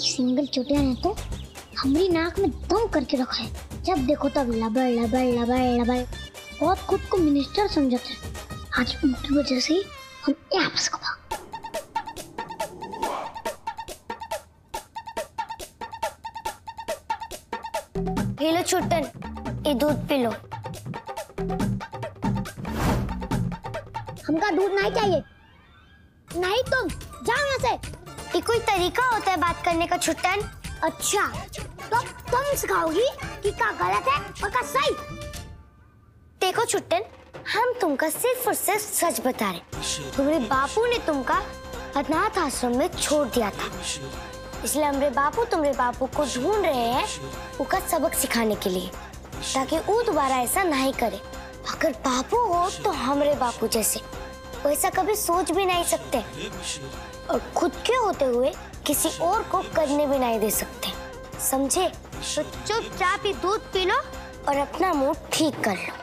Single चुटिया ने तो हमारी नाक में दम करके रखा है। जब देखो तब लबड़ लबड़ लबड़ लबड़। बहुत खुद को मिनिस्टर समझते हैं। आज उनकी वजह से हम यहाँ फंस गए। ये लो छुट्टन, ये दूध पी लो। हमका दूध नहीं चाहिए। नहीं तुम जाओ यहाँ से। ये कोई तरीका होता है बात करने का छुट्टन? अच्छा तो तुम सिखाओगी कि क्या गलत है और क्या सही। देखो छुट्टन, हम तुमका सिर्फ और सिर्फ सच बता रहे। तुम्हारे बापू ने तुमका अनाथ आश्रम में छोड़ दिया था, इसलिए हमरे बापू तुम्हारे बापू को ढूंढ रहे हैं उसका सबक सिखाने के लिए, ताकि वो दोबारा ऐसा नहीं करे। अगर बापू हो तो हमरे बापू जैसे, वैसा कभी सोच भी नहीं सकते और खुद के होते हुए किसी और को करने भी नहीं दे सकते, समझे? तो चुपचाप ही दूध पी लो और अपना मूड ठीक कर लो।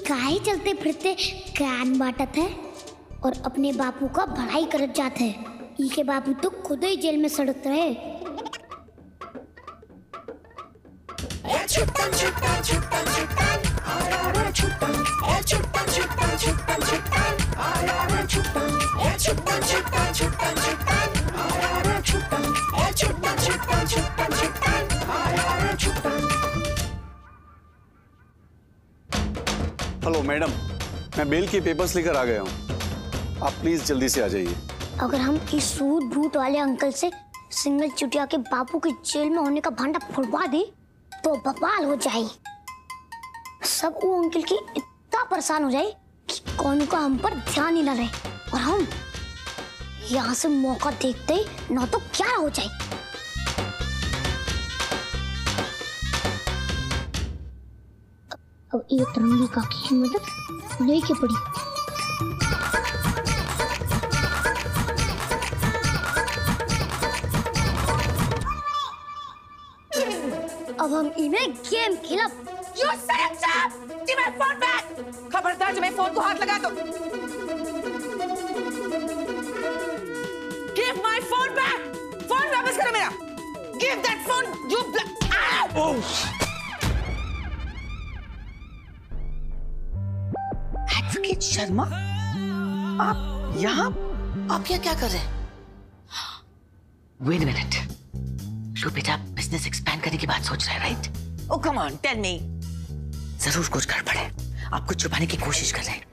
काहे चलते फिरते ज्ञान बांटत है और अपने बापू का भलाई करत जाते हैं। इनके बापू तो खुद ही जेल में सड़क रहे। हेलो मैडम, मैं बेल के पेपर्स लेकर आ गया हूँ। आप प्लीज जल्दी से आ जाइए। अगर हम इस सूद भूत वाले अंकल से सिंगल चुटिया के बापू के जेल में होने का भांडा फुड़वा दे तो बवाल हो जाए। सब वो अंकल के इतना परेशान हो जाए कि कौन का हम पर ध्यान ही न रहे और हम यहाँ से मौका देखते ना तो क्या हो जाए। अब ये तरंगी काकी की मदद लेके पड़ी। अब हम इन्हें गेम खेलब। Phone back. खबरदार जब मैं फोन को हाथ लगा तो give my phone back. Phone वापस करो मेरा। Give that phone you. Advocate Sharma, आप यहाँ? आप यहाँ क्या कर रहे हैं? Wait a minute. लो बेटा, बिजनेस एक्सपैंड करने की बात सोच रहा है, right? Oh come on, tell me. जरूर कुछ गड़बड़ है। आप कुछ छुपाने की कोशिश कर रहे हैं।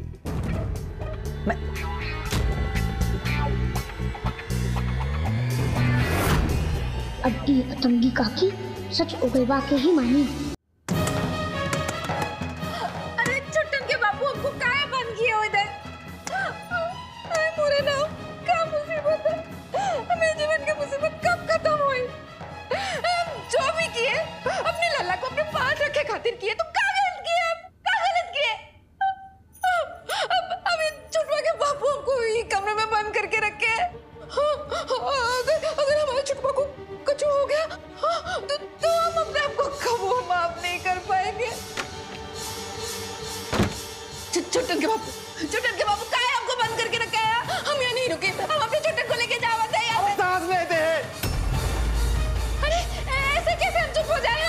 अब ये अतंगी काकी सच उगलवा के ही मानी। अरे छुट्टन के बापू हमको काहे बंद किए हो इधर? मोरे नाम क्या मुसीबत है? मेरे जीवन की मुसीबत कब खत्म हुई? जो भी किए अपने लल्ला को अपने पास रखे खातिर किए। तो क्या गलत किए? क्या गलत किए? अब छुटवा के बापू हमको ये कमरे में बंद करके रखे। अगर हमारे छुटवा को कुछ हो गया तो हम अपने आप को कबो माफ नहीं कर पाएंगे। छुट्टन के बापू काहे हमको बंद करके रखा है? हम यहाँ नहीं रुके। हम अपने छुट्टन को लेके जावा थे यहाँ। सांस लेते हैं। अरे ऐसे कैसे हम चुप हो जाए?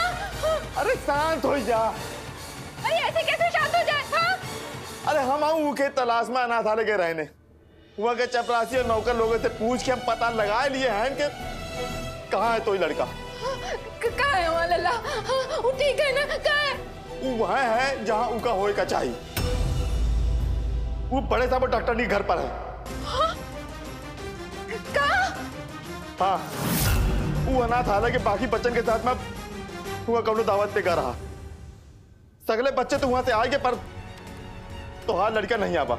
अरे शांत हो जा। अरे ऐसे कैसे शांत हो जाए? हाँ? अरे हम आऊँ के तलाश में अनाथालय के रहने हुआ के चपरासी और नौकर लोगों से पूछ के हम पता लगा लिए हैं कि कहाँ है तो ये लड़का। कहाँ है वहाँ लल्ला? वो ठीक है ना? कहाँ है? वो वहाँ है जहाँ उनका होए का चाहिए। वो बड़े साहब डॉक्टर के घर पर है। कहाँ? हाँ, वो अनाथालय के बाकी बच्चन के साथ में हुआ कौनो दावत पे कर रहा। सगले बच्चे तो वहां से आएंगे पर तो हाँ लड़का नहीं आवा।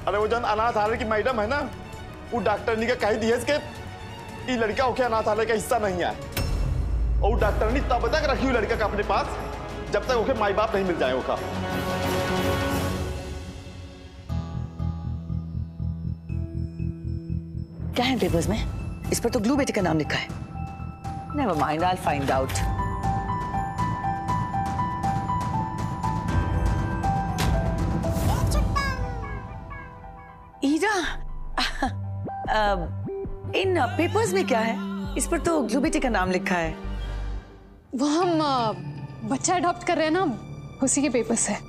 अरे वो जन अनाथालय की मैडम है ना, वो डॉक्टरनी का कही दिए कि ये लड़का ओके अनाथालय का हिस्सा नहीं है और डॉक्टरनी तब तक रखी हुई लड़का का अपने पास जब तक ओके माई बाप नहीं मिल जाए ओका। क्या है पेपर्स में? इस पर तो ग्लू बेटे का नाम लिखा है। Never mind, I'll find out. इन पेपर्स में क्या है? इस पर तो ग्लू बेटी का नाम लिखा है। वो हम बच्चा अडॉप्ट कर रहे हैं ना, उसी के पेपर्स है।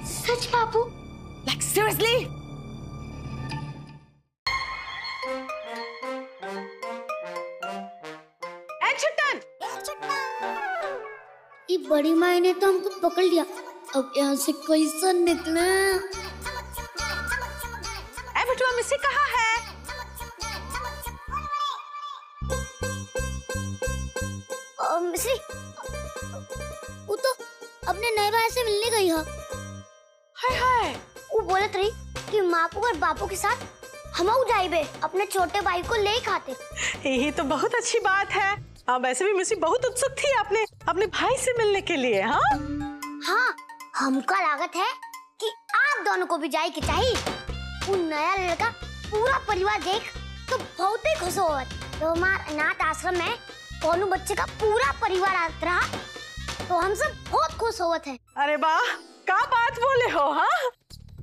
सच बाबू? Like seriously? ये बड़ी माई ने तो हमको पकड़ लिया, अब यहाँ से कैसे निकले? बेटुआ मिस्सी कहाँ है? मिस्री, वो तो अपने नए भाई से मिलने गई है। हाय हाय। वो बोलत रही कि मापू और बापू के साथ हम जाइबे अपने छोटे भाई को ले खाते। यही तो बहुत अच्छी बात है। हाँ, वैसे भी मिस्सी बहुत उत्सुक थी अपने भाई से मिलने के लिए। हाँ हाँ, हमका लागत है कि आप दोनों को भी जाए के चाहिए। वो नया लड़का पूरा परिवार देख तो बहुत ही खुश होगा। तो हमारे अनाथ आश्रम में कोनो बच्चे का पूरा परिवार आता रहा तो हम सब बहुत खुश होवत है। अरे वाह, क्या बात बोले हो। हाँ,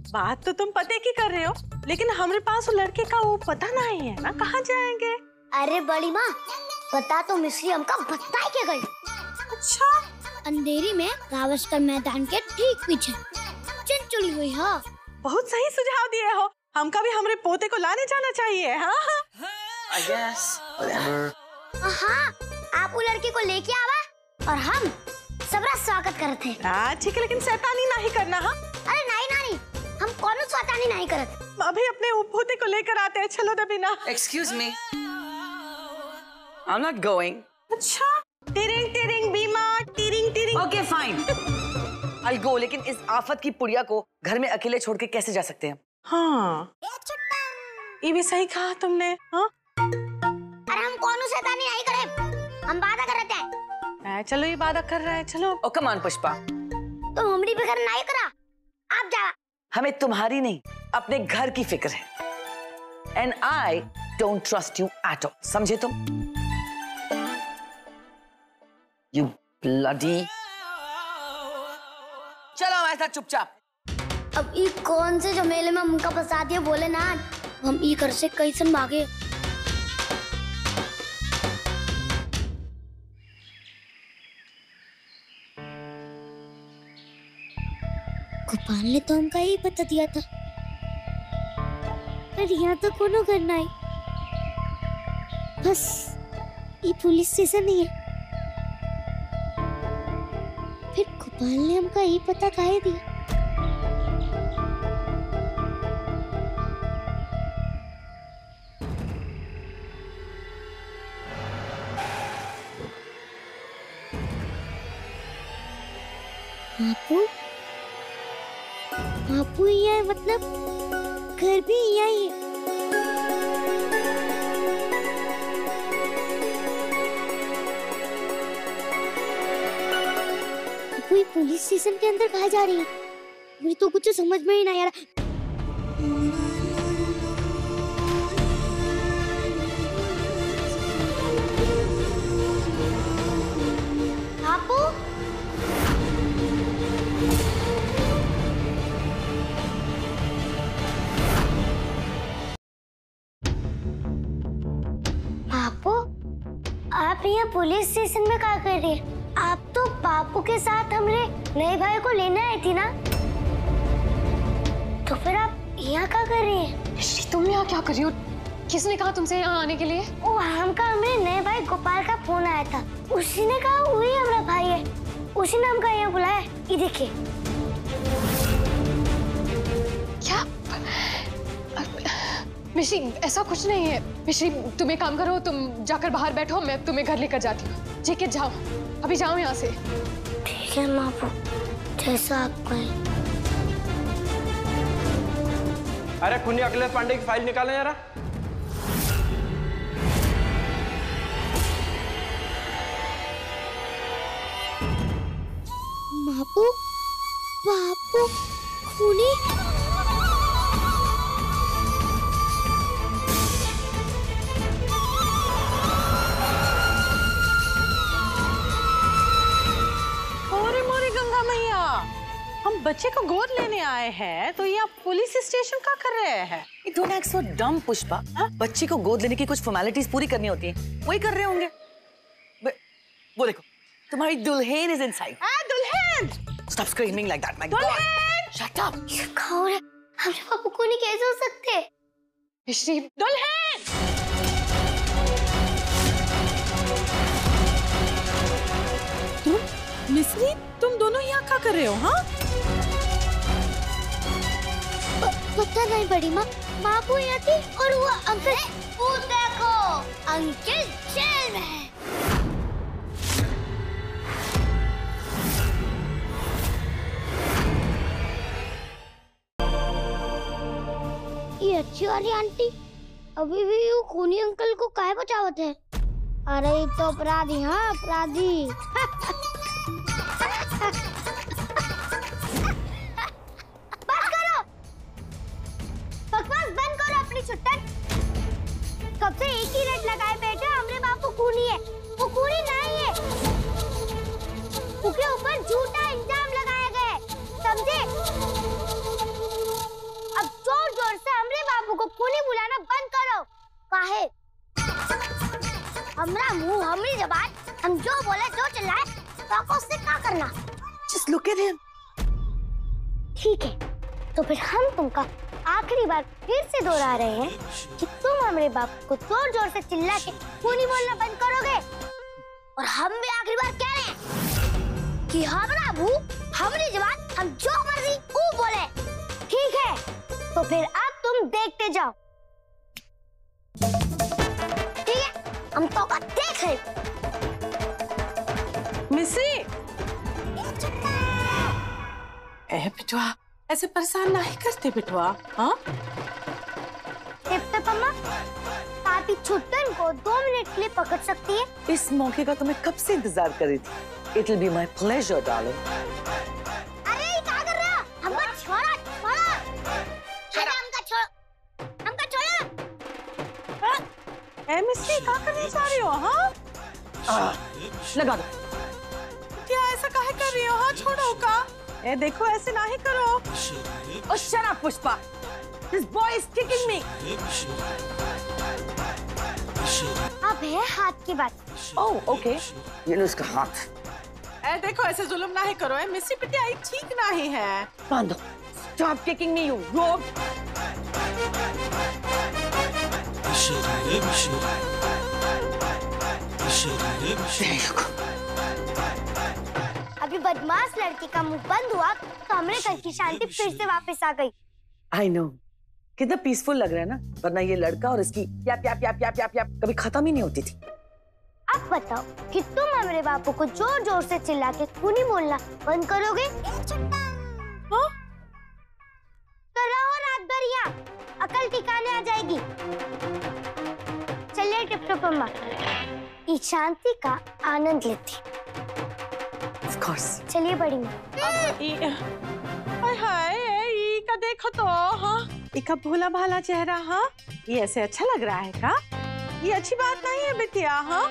बात तो तुम पते की कर रहे हो, लेकिन हमारे पास वो लड़के का वो पता नहीं है ना, कहाँ जाएंगे? अरे बड़ी माँ, पता तो मिस्री हमका बता के गई। अच्छा, अंधेरी में गावस्कर मैदान के ठीक पीछे चिंचुली हुई। हाँ, बहुत सही सुझाव दिए हो। हमका भी हमारे पोते को लाने जाना चाहिए। हाँ I guess, whatever. हाँ, आप वो लड़की को लेके आवा और हम सबरा स्वागत करते हैं। हाँ ठीक है, लेकिन शैतानी नहीं करना। हाँ, अरे नहीं नानी, हम कौन शैतानी नहीं करते। अभी अपने पोते को लेकर आते हैं। चलो दबीना। Excuse me. I'm not going. अच्छा, टिरिंग टिरिंग बीमा, टिरिंग टिरिंग। Okay, fine. I'll go, लेकिन इस आफत की पुड़िया को घर में अकेले छोड़ के कैसे जा सकते हैं? हाँ, ये भी सही कहा तुमने। हाँ, अरे हम कौन शैतानी नहीं करे, हम वादा करते हैं। चलो ये वादा कर रहा है। चलो। Oh, come on, Pushpa. तो हमरी भी घर नहीं करा, आप जा। हमें तुम्हारी नहीं, अपने घर की फिक्र है। And I don't trust you at all. समझे तुम? You bloody. चलो हमारे साथ चुपचाप। अब ई कौन से झमेले में हमका फंसा दिया बोले ना, हम ई घर से कैसे भागे। गोपाल ने तो हमका यही बता दिया था, पर यहाँ तो कोनो घर नहीं, बस ये पुलिस स्टेशन नहीं है। फिर गोपाल ने हमका यही पता काहे दिया? बापू, बापू यहाँ है, मतलब घर भी यहाँ ही है। बापू ये पुलिस स्टेशन के अंदर कहाँ जा रही है? मुझे तो कुछ समझ में ही नहीं आ रहा। बापू, बापू, आप यहाँ पुलिस स्टेशन में क्या कर रही है? आप तो बापू के साथ हमारे नए भाई को लेने आई थी ना, तो फिर आप यहाँ क्या कर रही हैं? तुम यहाँ क्या कर रही हो? किसने कहा तुमसे यहाँ आने के लिए? वो हमका हमारे नए भाई गोपाल का फोन आया था, उसी ने कहा वही हमारा भाई है, उसी ने हमका यहाँ बुलाया। ये देखिए। क्या? मिश्री, ऐसा कुछ नहीं है। मिश्री, तुम एक काम करो, तुम जाकर बाहर बैठो, मैं तुम्हें घर लेकर जाती हूँ। ठीक है, जाओ, अभी जाओ यहाँ से। ठीक है मापू, जैसा आप कहें। अरे कुन्नी, अखिलेश पांडे की फाइल निकालें जरा। मापू, बापू, खूनी। हम बच्चे को गोद लेने आए हैं, तो ये आप पुलिस स्टेशन का कर रहे हैं? Don't act so dumb, Pushpa. बच्ची को गोद लेने की कुछ फॉर्मेलिटीज पूरी करनी होती हैं, वही कर रहे होंगे। वो देखो, तुम्हारी दुल्हन is inside। दुल्हन! Stop screaming like that, my God! Shut up! हमारे पापा को नहीं कैसे हो सकते? मिश्री, दुल्हन! मिश्री, तुम दोनों यहाँ क्या कर रहे हो? हाँ? पता नहीं बड़ी माँ, बापू यहाँ थी और वो अंकल, वो देखो, अंकल जेल में है। ये अच्छी वाली आंटी अभी भी वो खूनी अंकल को काहे बचावत है? अरे ये तो अपराधी, हाँ अपराधी। बकवास बंद करो अपनी छुट्टन। कब से एक ही रट लगाए बैठे हमरे बापू खूनी है। वो खूनी नहीं है, उसके ऊपर झूठा इल्जाम लगाया गया है, समझे? अब जोर जोर से हमरे बापू को खूनी बुलाना बंद करो। काहे? हमरा मुंह, हमरी जबान, हम जो बोले जो चिल्लाए, तो उससे क्या करना? Just look at him। ठीक है, तो फिर हम तुमका आखिरी बार फिर से दोहरा रहे हैं कि तुम हमारे बाप को जोर जोर से चिल्ला के खूनी बोलना बंद करोगे। और हम भी आखिरी बार कह रहे हैं कि हमारा मुंह, हमारी जुबान, हम जो मर्जी वो बोले। ठीक है, तो फिर अब तुम देखते जाओ। ठीक है, हम तो का देख रहे। मिश्री! बिटवा, ऐसे परेशान नहीं करते बिटवा। हाँ? अम्मा, पापी छुट्टन को 2 मिनट के लिए पकड़ सकती है? इस मौके का तो मैं कब से इंतजार कर रही थी। It'll be my pleasure, darling। अरे ये क्या कर रहा? हमका छोड़ा, छोड़ा। अरे हमका छोड़ो, हमका छोड़ो। ए मिश्री, क्या करने जा रही हो? हाँ? लगा दो। क्या ऐसा काहे कर रही हो? हाँ, छोड़ो का। ए देखो, ऐसे नहीं करो। Oh, shut up, Pushpa! This boy is kicking me! अब है हाथ की बात। Oh, okay. ये लो इसका हाथ। ए देखो, ऐसे जुल्म नहीं करो। मिश्री पिटिया ये ठीक नहीं है। बांधो। Stop kicking me, you rogue! अभी बदमाश लड़की का मुंह बंद हुआ तो हमारे घर की शांति फिर से वापस आ गई। I know. कितना पीसफुल लग रहा है ना, वरना ये लड़का और इसकी प्याप प्याप प्याप प्याप प्याप प्याप कभी खत्म ही नहीं होती थी। अब बताओ कि तुम हमारे बापू को जोर जोर से चिल्ला के खूनी बोलना बंद करोगे? हाँ? तो रहो रात भर यहाँ, अकल ठिकाने आ जाएगी। चलिए टिप-टॉप अम्मा, इस शांति का आनंद लेते। Of course. चलिए बड़ी माँ। हाय हाय, ई का देखो तो। हाँ, इका भोला भाला चेहरा। हाँ, ये ऐसे अच्छा लग रहा है का? ये अच्छी बात नहीं है बिटिया। हाँ,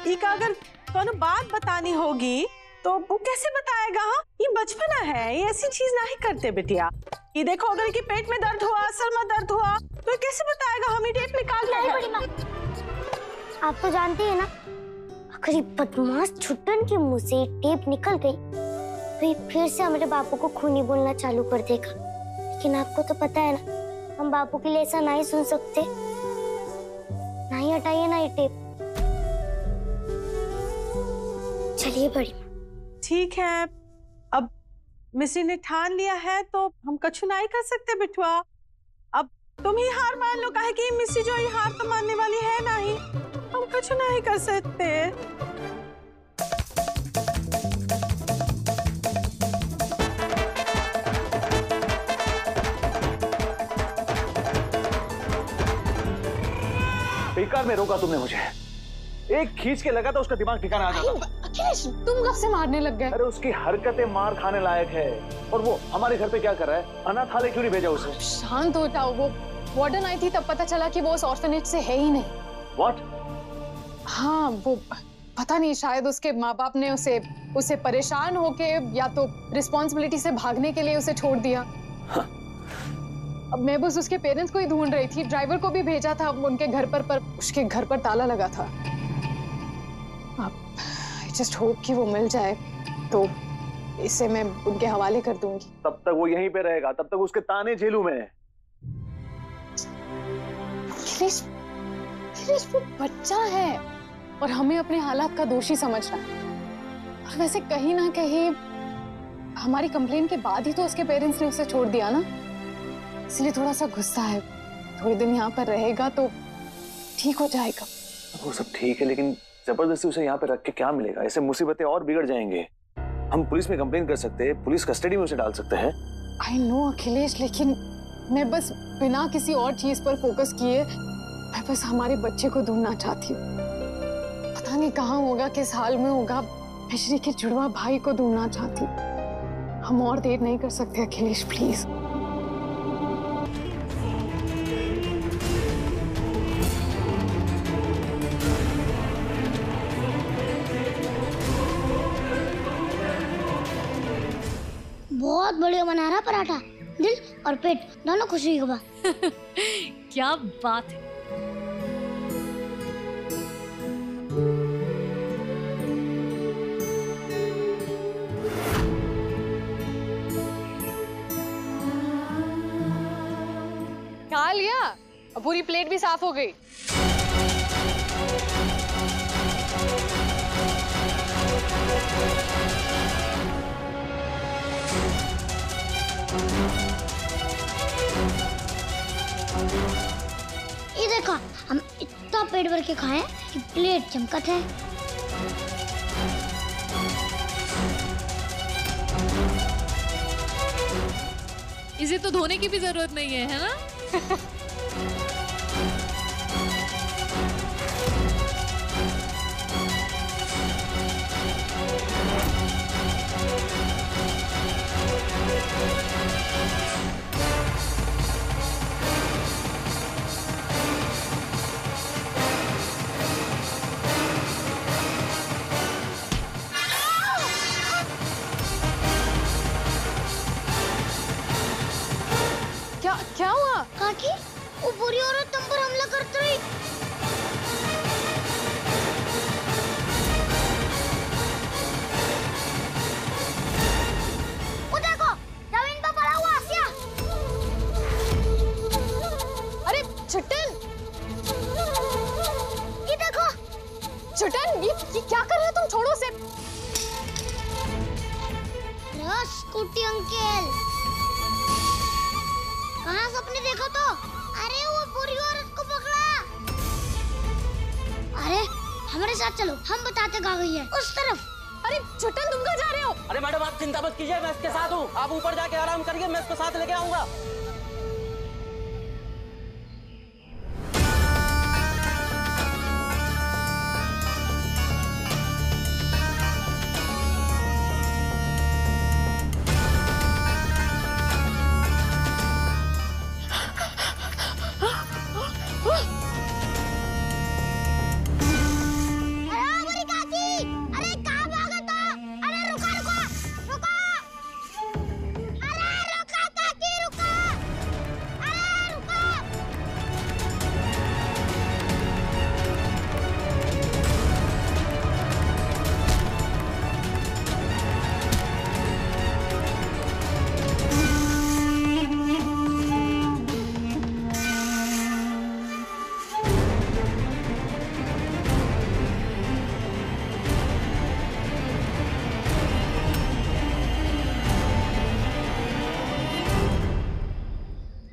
इका अगर कोनो बात बतानी होगी तो वो कैसे बताएगा? हाँ, ये बचपना है, ये ऐसी चीज नहीं करते बिटिया। ये देखो, अगर इनके पेट में दर्द हुआ, सर में दर्द हुआ, तो ये कैसे बताएगा? हम ही टेप निकाल नहीं बड़ी माँ, आप तो जानती है ना, अगर ये बदमाश छुट्टन के मुंह से टेप निकल गई तो ये फिर से हमारे बापू को खूनी बोलना चालू कर देगा। लेकिन आपको तो पता है ना, हम बापू के लिए ऐसा नहीं सुन सकते। नहीं हटाइए ना ये टेप। चलिए बड़ी माँ। ठीक है, अब मिश्री ने ठान लिया है तो हम कछु नहीं कर सकते बिटवा। अब तुम ही हार मान लो, काहे कि मिश्री जो ये हार तो मानने वाली है नहीं। हम कुछ नहीं कर सकते। बेकार में रोका तुमने मुझे। एक खींच के लगा तो उसका दिमाग ठिकाना आ जाता। अखिलेश, तुम कब से मारने लग गए? अरे उसकी हरकतें मार खाने लायक है। और वो हमारे घर पे क्या कर रहा है? अनाथालय क्यों नहीं भेजा उसे? शांत हो जाओ। वो वार्डन आई थी तब पता चला कि वो उस ऑर्फनेज से है ही नहीं। What? हाँ, वो पता नहीं, शायद उसके माँ बाप ने उसे परेशान होके या तो रिस्पॉन्सिबिलिटी से भागने के लिए उसे छोड़ दिया। अब मैं बस उसके पेरेंट्स को ही ढूंढ रही थी। ड्राइवर को भी भेजा था उनके घर पर उसके घर पर ताला लगा था। आई जस्ट होप कि वो मिल जाए, तो इसे मैं उनके हवाले कर दूंगी। तब तक वो यहीं पे रहेगा, तब तक उसके ताने झेलूं मैं। अखिलेश वो बच्चा है और हमें अपने हालात का दोषी समझना है। और वैसे कहीं ना कहीं हमारी कंप्लेन के बाद ही तो उसके पेरेंट्स ने उसे छोड़ दिया ना, इसलिए थोड़ा सा गुस्सा है। थोड़े दिन यहाँ पर रहेगा तो ठीक हो जाएगा। वो सब ठीक है, लेकिन जबरदस्ती उसे यहाँ पे रख के क्या मिलेगा? ऐसे मुसीबतें और बिगड़ जाएंगे। हम पुलिस में कंप्लेन कर सकते हैं, पुलिस कस्टडी में उसे डाल सकते हैं। आई नो अखिलेश, लेकिन मैं बस बिना किसी और चीज पर फोकस किए मैं बस हमारे बच्चे को ढूंढना चाहती हूँ। पता नहीं कहाँ होगा, किस हाल में होगा। मैं श्री के जुड़वा भाई को ढूंढना चाहती हूँ। हम और देर नहीं कर सकते अखिलेश, प्लीज। बहुत बढ़िया बना रहा पराठा, दिल और पेट दोनों खुशी का। क्या बात है। खा लिया? अब पूरी प्लेट भी साफ हो गई। ये देखो, हम इतना पेट भर के खाए कि प्लेट चमकत है। इसे तो धोने की भी जरूरत नहीं है ना? क्या हुआ? काकी, वो बुरी औरत तुम पर हमला करती रही। वो देखो, जमीन पर पड़ा हुआ आसिया। अरे छुट्टन, ये देखो। छुट्टन, ये क्या कर रहे हो तुम? छोड़ो उसे। स्कूटी अंकल, कहाँ सपने देखो तो? अरे वो बुरी औरत को पकड़ा। अरे हमारे साथ चलो, हम बताते कहाँ गई है। उस तरफ। अरे छुट्टन, तुम कहाँ जा रहे हो? अरे मैडम आप चिंता मत कीजिए, मैं इसके साथ हूँ। आप ऊपर जाके आराम करिए, मैं इसको साथ लेके आऊंगा।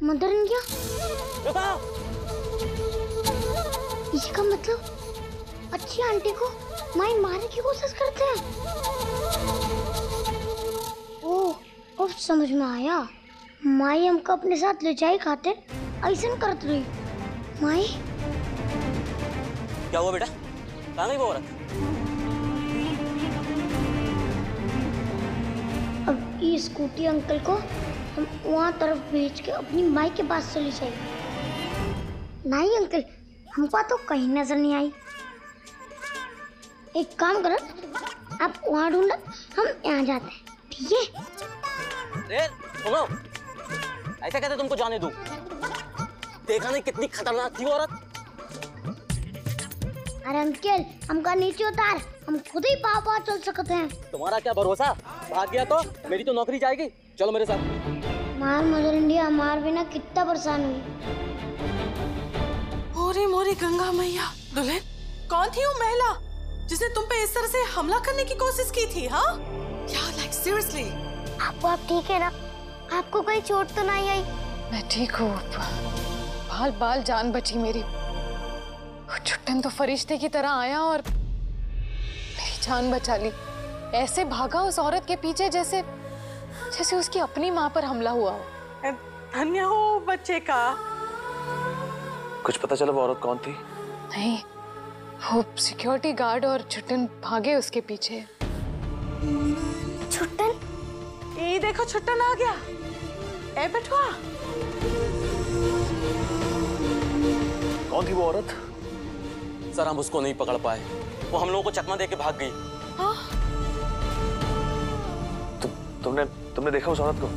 मदर इंडिया, इसका मतलब अच्छी आंटी को माई मारने की कोशिश करते हैं। ओह, अब समझ में आया। माई हमको अपने साथ ले जाए खाते ऐसा करते रही। माई, क्या हुआ बेटा? कहाँ गई वो औरत? अब ये स्कूटी अंकल को हम वहाँ तरफ भेज के अपनी माई के पास चली जाएगी। नहीं अंकल, हमको तो कहीं नजर नहीं आई। एक काम करो, आप वहाँ ढूंढो, हम यहाँ जाते हैं, ठीक है? रे सुनो, ऐसे कैसे तुमको जाने दूं? देखा नहीं कितनी खतरनाक थी वो औरत? अरे अंकल, हमका नीचे उतार, हम खुद ही पापा चल सकते हैं। तुम्हारा क्या भरोसा? भाग गया तो मेरी तो नौकरी जाएगी। चलो मेरे साथ। मार मदर इंडिया हमारे बिना कितना परेशान हुई। मोरी मोरी गंगा मैया, दुल्हन कौन थी वो महिला जिसने तुम पे इस तरह से हमला करने की कोशिश की थी? हाँ, क्या लाइक सीरियसली? आप ठीक है ना? आपको कोई चोट तो नहीं आई? मैं ठीक हूँ। बाल बाल जान बची मेरी। वो छुट्टन तो फरिश्ते की तरह आया और मेरी जान बचा ली। ऐसे भागा उस औरत के पीछे जैसे जैसे उसकी अपनी माँ पर हमला हुआ हो। धन्य हो बच्चे का। कुछ पता चला वो औरत कौन थी? नहीं, वो सिक्योरिटी गार्ड और छुट्टन भागे उसके पीछे। छुट्टन? ये देखो छुट्टन आ गया। ए बटुआ, कौन थी वो औरत? सर हम उसको नहीं पकड़ पाए, वो हम लोगों को चकमा दे के भाग गई। तुमने देखा उस औरत को?